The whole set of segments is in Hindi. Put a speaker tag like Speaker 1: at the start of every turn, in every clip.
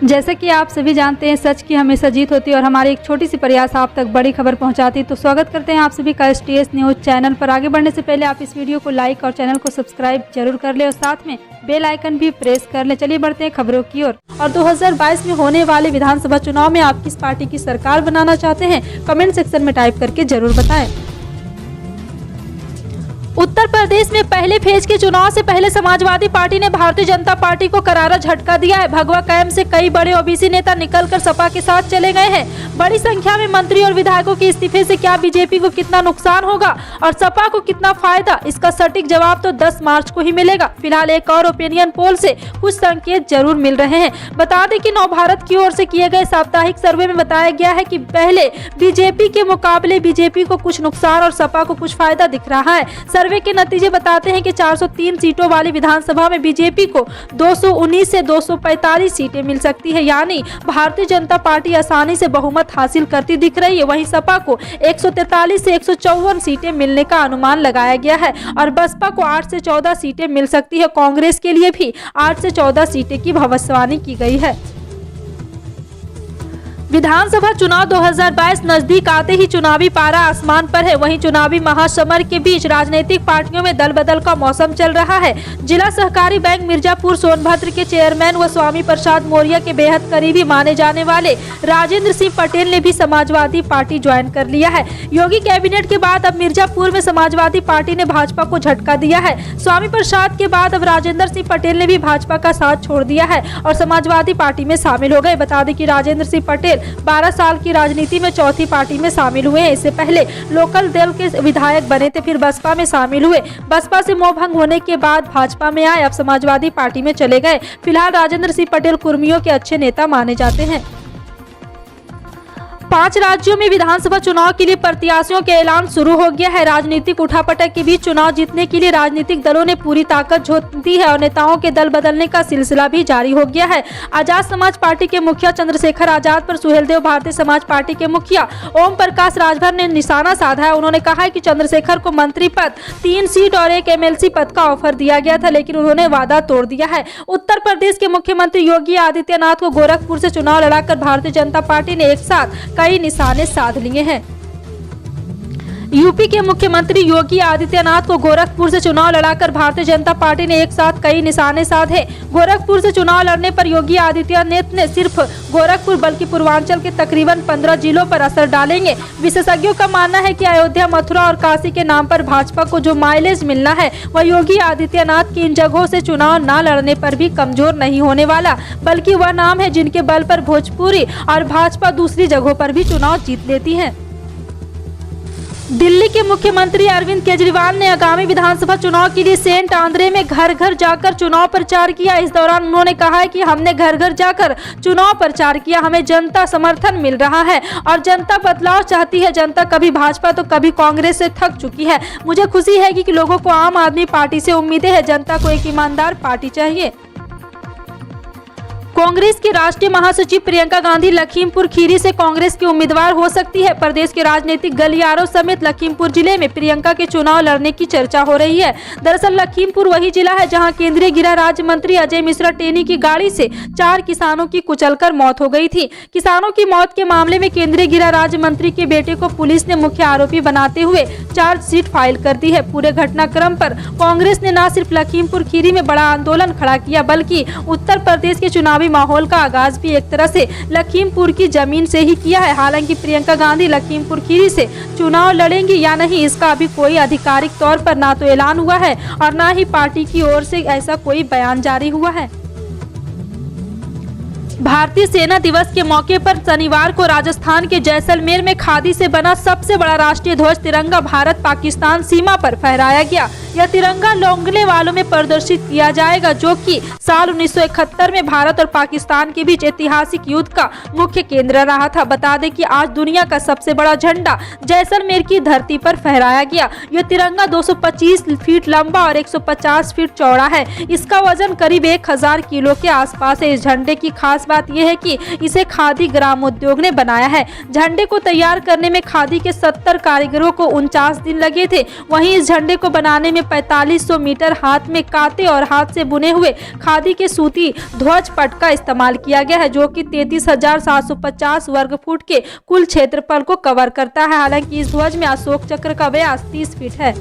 Speaker 1: जैसे कि आप सभी जानते हैं, सच की हमेशा जीत होती है और हमारी एक छोटी सी प्रयास आप तक बड़ी खबर पहुंचाती है। तो स्वागत करते हैं आप सभी का STS न्यूज़ चैनल पर। आगे बढ़ने से पहले आप इस वीडियो को लाइक और चैनल को सब्सक्राइब जरूर कर ले और साथ में बेल आइकन भी प्रेस कर ले। चलिए बढ़ते हैं खबरों की ओर। और 2022 में होने वाले विधानसभा चुनाव में आप किस पार्टी की सरकार बनाना चाहते हैं, कमेंट सेक्शन में टाइप करके जरूर बताएं। उत्तर प्रदेश में पहले फेज के चुनाव से पहले समाजवादी पार्टी ने भारतीय जनता पार्टी को करारा झटका दिया है। भगवा कैंप से कई बड़े ओबीसी नेता निकलकर सपा के साथ चले गए हैं। बड़ी संख्या में मंत्री और विधायकों के इस्तीफे से क्या बीजेपी को कितना नुकसान होगा और सपा को कितना फायदा, इसका सटीक जवाब तो 10 मार्च को ही मिलेगा। फिलहाल एक और ओपिनियन पोल से कुछ संकेत जरूर मिल रहे हैं। बता दें कि नव भारत की ओर से किए गए साप्ताहिक सर्वे में बताया गया है कि पहले बीजेपी के मुकाबले बीजेपी को कुछ नुकसान और सपा को कुछ फायदा दिख रहा है। सर्वे के नतीजे बताते हैं कि 403 सीटों वाली विधानसभा में बीजेपी को 219 से 245 सीटें मिल सकती है, यानी भारतीय जनता पार्टी आसानी से बहुमत हासिल करती दिख रही है। वहीं सपा को 143 से 154 सीटें मिलने का अनुमान लगाया गया है और बसपा को 8 से 14 सीटें मिल सकती है। कांग्रेस के लिए भी 8 से 14 सीटें की भविष्यवाणी की गई है। विधानसभा चुनाव 2022 नजदीक आते ही चुनावी पारा आसमान पर है। वहीं चुनावी महासमर के बीच राजनीतिक पार्टियों में दल बदल का मौसम चल रहा है। जिला सहकारी बैंक मिर्जापुर सोनभद्र के चेयरमैन व स्वामी प्रसाद मौर्य के बेहद करीबी माने जाने वाले राजेंद्र सिंह पटेल ने भी समाजवादी पार्टी ज्वाइन कर लिया है। योगी कैबिनेट के बाद अब मिर्जापुर में समाजवादी पार्टी ने भाजपा को झटका दिया है। स्वामी प्रसाद के बाद अब राजेंद्र सिंह पटेल ने भी भाजपा का साथ छोड़ दिया है और समाजवादी पार्टी में शामिल हो गए। बता दें कि राजेंद्र सिंह पटेल 12 साल की राजनीति में चौथी पार्टी में शामिल हुए हैं। इससे पहले लोकल दल के विधायक बने थे, फिर बसपा में शामिल हुए। बसपा से मोह भंग होने के बाद भाजपा में आए, अब समाजवादी पार्टी में चले गए। फिलहाल राजेंद्र सिंह पटेल कुर्मियों के अच्छे नेता माने जाते हैं। 5 राज्यों में विधानसभा चुनाव के लिए प्रत्याशियों के ऐलान शुरू हो गया है। राजनीतिक उठापटक के बीच चुनाव जीतने के लिए राजनीतिक दलों ने पूरी ताकत झोंक दी है और नेताओं के दल बदलने का सिलसिला भी जारी हो गया है। आजाद समाज पार्टी के मुखिया चंद्रशेखर आजाद पर सुहेलदेव भारतीय समाज पार्टी के मुखिया ओम प्रकाश राजभर ने निशाना साधा है। उन्होंने कहा है कि चंद्रशेखर को मंत्री पद, 3 सीट और 1 MLC पद का ऑफर दिया गया था, लेकिन उन्होंने वादा तोड़ दिया है। उत्तर प्रदेश के मुख्यमंत्री योगी आदित्यनाथ को गोरखपुर से चुनाव लड़ाकर भारतीय जनता पार्टी ने एक साथ कई निशाने साध लिए हैं। यूपी के मुख्यमंत्री योगी आदित्यनाथ को गोरखपुर से चुनाव लड़ाकर भारतीय जनता पार्टी ने एक साथ कई निशाने साधे। गोरखपुर से चुनाव लड़ने पर योगी आदित्यनाथ ने सिर्फ गोरखपुर बल्कि पूर्वांचल के तकरीबन 15 जिलों पर असर डालेंगे। विशेषज्ञों का मानना है कि अयोध्या, मथुरा और काशी के नाम पर भाजपा को जो माइलेज मिलना है वह योगी आदित्यनाथ की इन जगहों से चुनाव न लड़ने पर भी कमजोर नहीं होने वाला, बल्कि वह नाम है जिनके बल पर भोजपुरी और भाजपा दूसरी जगहों पर भी चुनाव जीत लेती है। दिल्ली के मुख्यमंत्री अरविंद केजरीवाल ने आगामी विधानसभा चुनाव के लिए सेंट आंद्रे में घर घर जाकर चुनाव प्रचार किया। इस दौरान उन्होंने कहा है कि हमने घर घर जाकर चुनाव प्रचार किया, हमें जनता समर्थन मिल रहा है और जनता बदलाव चाहती है। जनता कभी भाजपा तो कभी कांग्रेस से थक चुकी है। मुझे खुशी है कि लोगों को आम आदमी पार्टी से उम्मीदें हैं। जनता को एक ईमानदार पार्टी चाहिए। कांग्रेस की राष्ट्रीय महासचिव प्रियंका गांधी लखीमपुर खीरी से कांग्रेस की उम्मीदवार हो सकती है। प्रदेश के राजनीतिक गलियारों समेत लखीमपुर जिले में प्रियंका के चुनाव लड़ने की चर्चा हो रही है। दरअसल लखीमपुर वही जिला है जहां केंद्रीय गृह राज्य मंत्री अजय मिश्रा टेनी की गाड़ी से 4 किसानों की कुचलकर मौत हो गई थी। किसानों की मौत के मामले में केंद्रीय गृह राज्य मंत्री के बेटे को पुलिस ने मुख्य आरोपी बनाते हुए चार्जशीट फाइल कर दी है। पूरे घटनाक्रम पर कांग्रेस ने न सिर्फ लखीमपुर खीरी में बड़ा आंदोलन खड़ा किया, बल्कि उत्तर प्रदेश के चुनावी माहौल का आगाज भी एक तरह से लखीमपुर की जमीन से ही किया है। हालांकि प्रियंका गांधी लखीमपुर खीरी से चुनाव लड़ेंगी या नहीं, इसका अभी कोई आधिकारिक तौर पर ना तो ऐलान हुआ है और ना ही पार्टी की ओर से ऐसा कोई बयान जारी हुआ है। भारतीय सेना दिवस के मौके पर शनिवार को राजस्थान के जैसलमेर में खादी से बना सबसे बड़ा राष्ट्रीय ध्वज तिरंगा भारत पाकिस्तान सीमा पर फहराया गया। यह तिरंगा लोंगले वालों में प्रदर्शित किया जाएगा, जो कि साल 1971 में भारत और पाकिस्तान के बीच ऐतिहासिक युद्ध का मुख्य केंद्र रहा था। बता दें कि आज दुनिया का सबसे बड़ा झंडा जैसलमेर की धरती पर फहराया गया। यह तिरंगा 225 फीट लंबा और 150 फीट चौड़ा है। इसका वजन करीब 1000 किलो के आसपास है। इस झंडे की खास बात यह है कि इसे खादी ग्रामोद्योग ने बनाया है। झंडे को तैयार करने में खादी के 70 कारीगरों को 49 दिन लगे थे। वहीं इस झंडे को बनाने में 4500 मीटर हाथ में काते और हाथ से बुने हुए खादी के सूती ध्वज पट का इस्तेमाल किया गया है, जो कि 33,750 वर्ग फुट के कुल क्षेत्रफल को कवर करता है। हालांकि इस ध्वज में अशोक चक्र का व्यास 30 फीट है।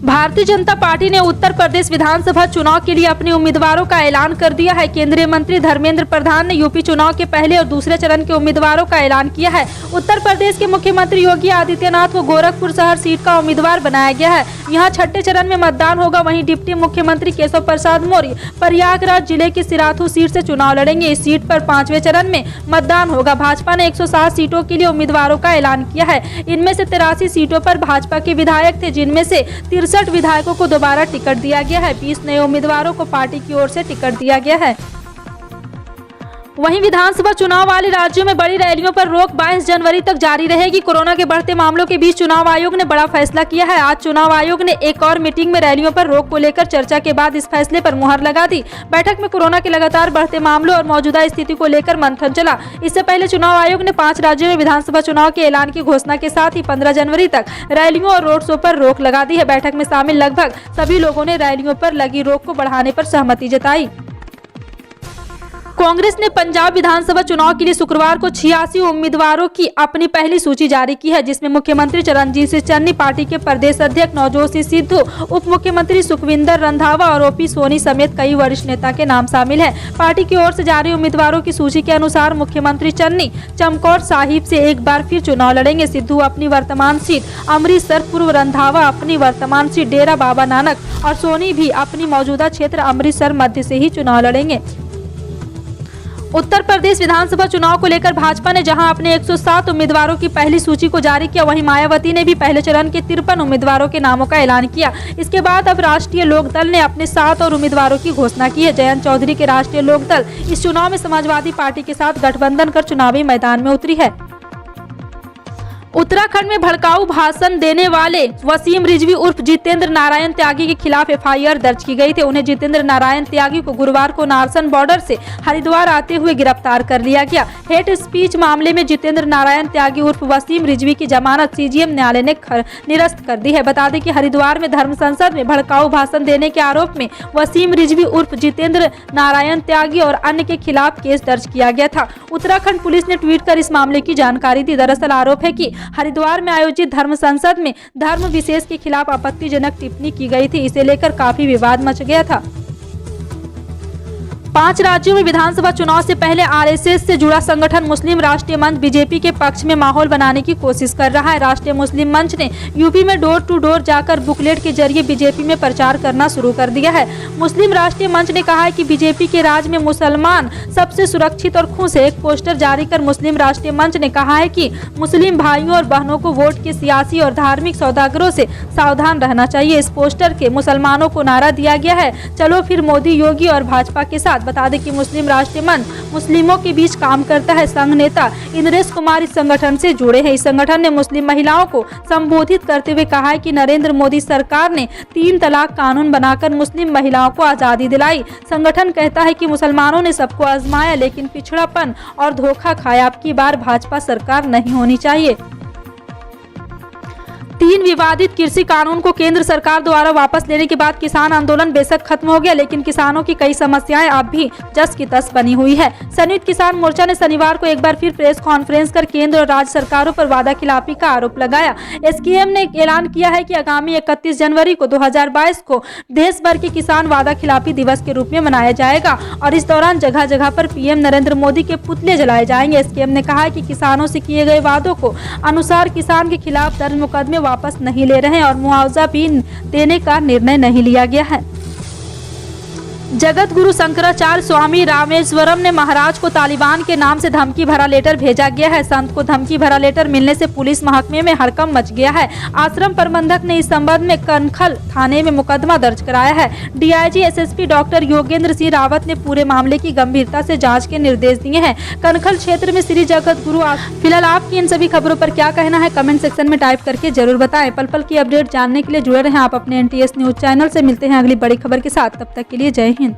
Speaker 1: भारतीय जनता पार्टी ने उत्तर प्रदेश विधानसभा चुनाव के लिए अपने उम्मीदवारों का ऐलान कर दिया है। केंद्रीय मंत्री धर्मेंद्र प्रधान ने यूपी चुनाव के पहले और दूसरे चरण के उम्मीदवारों का ऐलान किया है। उत्तर प्रदेश के मुख्यमंत्री योगी आदित्यनाथ को गोरखपुर शहर सीट का उम्मीदवार बनाया गया है। यहाँ छठे चरण में मतदान होगा। वहीं डिप्टी मुख्यमंत्री केशव प्रसाद मौर्य प्रयागराज जिले की सिराथू सीट से चुनाव लड़ेंगे। इस सीट पर 5वें चरण में मतदान होगा। भाजपा ने 107 सीटों के लिए उम्मीदवारों का ऐलान किया है। इनमें से 83 सीटों पर भाजपा के विधायक थे, जिनमें से 63 विधायकों को दोबारा टिकट दिया गया है। 20 नए उम्मीदवारों को पार्टी की ओर से टिकट दिया गया है। वहीं विधानसभा चुनाव वाले राज्यों में बड़ी रैलियों पर रोक 22 जनवरी तक जारी रहेगी। कोरोना के बढ़ते मामलों के बीच चुनाव आयोग ने बड़ा फैसला किया है। आज चुनाव आयोग ने एक और मीटिंग में रैलियों पर रोक को लेकर चर्चा के बाद इस फैसले पर मुहर लगा दी। बैठक में कोरोना के लगातार बढ़ते मामलों और मौजूदा स्थिति को लेकर मंथन चला। इससे पहले चुनाव आयोग ने 5 राज्यों में विधानसभा चुनाव के ऐलान की घोषणा के साथ ही 15 जनवरी तक रैलियों और रोड शो पर रोक लगा दी है। बैठक में शामिल लगभग सभी लोगों ने रैलियों पर लगी रोक को बढ़ाने पर सहमति जताई। कांग्रेस ने पंजाब विधानसभा चुनाव के लिए शुक्रवार को 86 उम्मीदवारों की अपनी पहली सूची जारी की है, जिसमें मुख्यमंत्री चरणजीत सिंह चन्नी, पार्टी के प्रदेश अध्यक्ष नवजोत सिंह सिद्धू, उप मुख्यमंत्री सुखविंदर रंधावा और ओपी सोनी समेत कई वरिष्ठ नेता के नाम शामिल हैं। पार्टी की ओर से जारी उम्मीदवारों की सूची के अनुसार मुख्यमंत्री चन्नी चमकौर साहिब से एक बार फिर चुनाव लड़ेंगे। सिद्धू अपनी वर्तमान सीट अमृतसर, पूर्व रंधावा अपनी वर्तमान सीट डेरा बाबा नानक और सोनी भी अपनी मौजूदा क्षेत्र अमृतसर मध्य से ही चुनाव लड़ेंगे। उत्तर प्रदेश विधानसभा चुनाव को लेकर भाजपा ने जहां अपने 107 उम्मीदवारों की पहली सूची को जारी किया, वहीं मायावती ने भी पहले चरण के 53 उम्मीदवारों के नामों का ऐलान किया। इसके बाद अब राष्ट्रीय लोकदल ने अपने 7 और उम्मीदवारों की घोषणा की है। जयंत चौधरी के राष्ट्रीय लोकदल इस चुनाव में समाजवादी पार्टी के साथ गठबंधन कर चुनावी मैदान में उतरी है। उत्तराखंड में भड़काऊ भाषण देने वाले वसीम रिजवी उर्फ जितेंद्र नारायण त्यागी के खिलाफ एफआईआर दर्ज की गई थी। उन्हें जितेंद्र नारायण त्यागी को गुरुवार को नारसन बॉर्डर से हरिद्वार आते हुए गिरफ्तार कर लिया गया। हेट स्पीच मामले में जितेंद्र नारायण त्यागी उर्फ वसीम रिजवी की जमानत सीजीएम न्यायालय ने निरस्त कर दी है। बता दें कि हरिद्वार में धर्म संसद में भड़काऊ भाषण देने के आरोप में वसीम रिजवी उर्फ जितेंद्र नारायण त्यागी और अन्य के खिलाफ केस दर्ज किया गया था। उत्तराखंड पुलिस ने ट्वीट कर इस मामले की जानकारी दी। दरअसल आरोप है कि हरिद्वार में आयोजित धर्म संसद में धर्म विशेष के खिलाफ आपत्तिजनक टिप्पणी की गई थी। इसे लेकर काफी विवाद मच गया था। 5 राज्यों में विधानसभा चुनाव से पहले आरएसएस से जुड़ा संगठन मुस्लिम राष्ट्रीय मंच बीजेपी के पक्ष में माहौल बनाने की कोशिश कर रहा है। राष्ट्रीय मुस्लिम मंच ने यूपी में डोर टू डोर जाकर बुकलेट के जरिए बीजेपी में प्रचार करना शुरू कर दिया है। मुस्लिम राष्ट्रीय मंच ने कहा है कि बीजेपी के राज में मुसलमान सबसे सुरक्षित और खुश है। एक पोस्टर जारी कर मुस्लिम राष्ट्रीय मंच ने कहा है कि मुस्लिम भाइयों और बहनों को वोट के सियासी और धार्मिक सौदागरों से सावधान रहना चाहिए। इस पोस्टर के मुसलमानों को नारा दिया गया है, चलो फिर मोदी, योगी और भाजपा के साथ। बता दें कि मुस्लिम राष्ट्रीय मंच मुस्लिमों के बीच काम करता है। संघ नेता इंद्रेश कुमार इस संगठन से जुड़े हैं। इस संगठन ने मुस्लिम महिलाओं को संबोधित करते हुए कहा है कि नरेंद्र मोदी सरकार ने 3 तलाक कानून बनाकर मुस्लिम महिलाओं को आजादी दिलाई। संगठन कहता है कि मुसलमानों ने सबको आजमाया लेकिन पिछड़ापन और धोखा खाया। अब की बार भाजपा सरकार नहीं होनी चाहिए। 3 विवादित कृषि कानून को केंद्र सरकार द्वारा वापस लेने के बाद किसान आंदोलन बेशक खत्म हो गया, लेकिन किसानों की कई समस्याएं अब भी जस की तस बनी हुई है। संयुक्त किसान मोर्चा ने शनिवार को एक बार फिर प्रेस कॉन्फ्रेंस कर केंद्र और राज्य सरकारों पर वादा खिलाफी का आरोप लगाया। एसकेएम ने ऐलान किया है कि आगामी 31 जनवरी को 2022 को देश भर के किसान वादा खिलाफी दिवस के रूप में मनाया जाएगा और इस दौरान जगह जगह पर पीएम नरेंद्र मोदी के पुतले जलाए जाएंगे। एसकेएम ने कहा है कि किसानों से किए गए वादों को अनुसार किसान के खिलाफ दर्ज मुकदमे वापस नहीं ले रहे हैं और मुआवजा भी देने का निर्णय नहीं लिया गया है। जगत गुरु शंकराचार्य स्वामी रामेश्वरम ने महाराज को तालिबान के नाम से धमकी भरा लेटर भेजा गया है। संत को धमकी भरा लेटर मिलने से पुलिस महकमे में हड़कंप मच गया है। आश्रम प्रबंधक ने इस संबंध में कनखल थाने में मुकदमा दर्ज कराया है। DIG SSP doctor Yogendra Singh Rawat ने पूरे मामले की गंभीरता से जांच के निर्देश दिए हैं। कनखल क्षेत्र में श्री जगत गुरु। फिलहाल आपकी इन सभी खबरों पर क्या कहना है कमेंट सेक्शन में टाइप करके जरूर बताएं। पल पल की अपडेट जानने के लिए जुड़े रहें आप अपने NTS न्यूज चैनल से। मिलते हैं अगली बड़ी खबर के साथ, तब तक के लिए जय हिंद।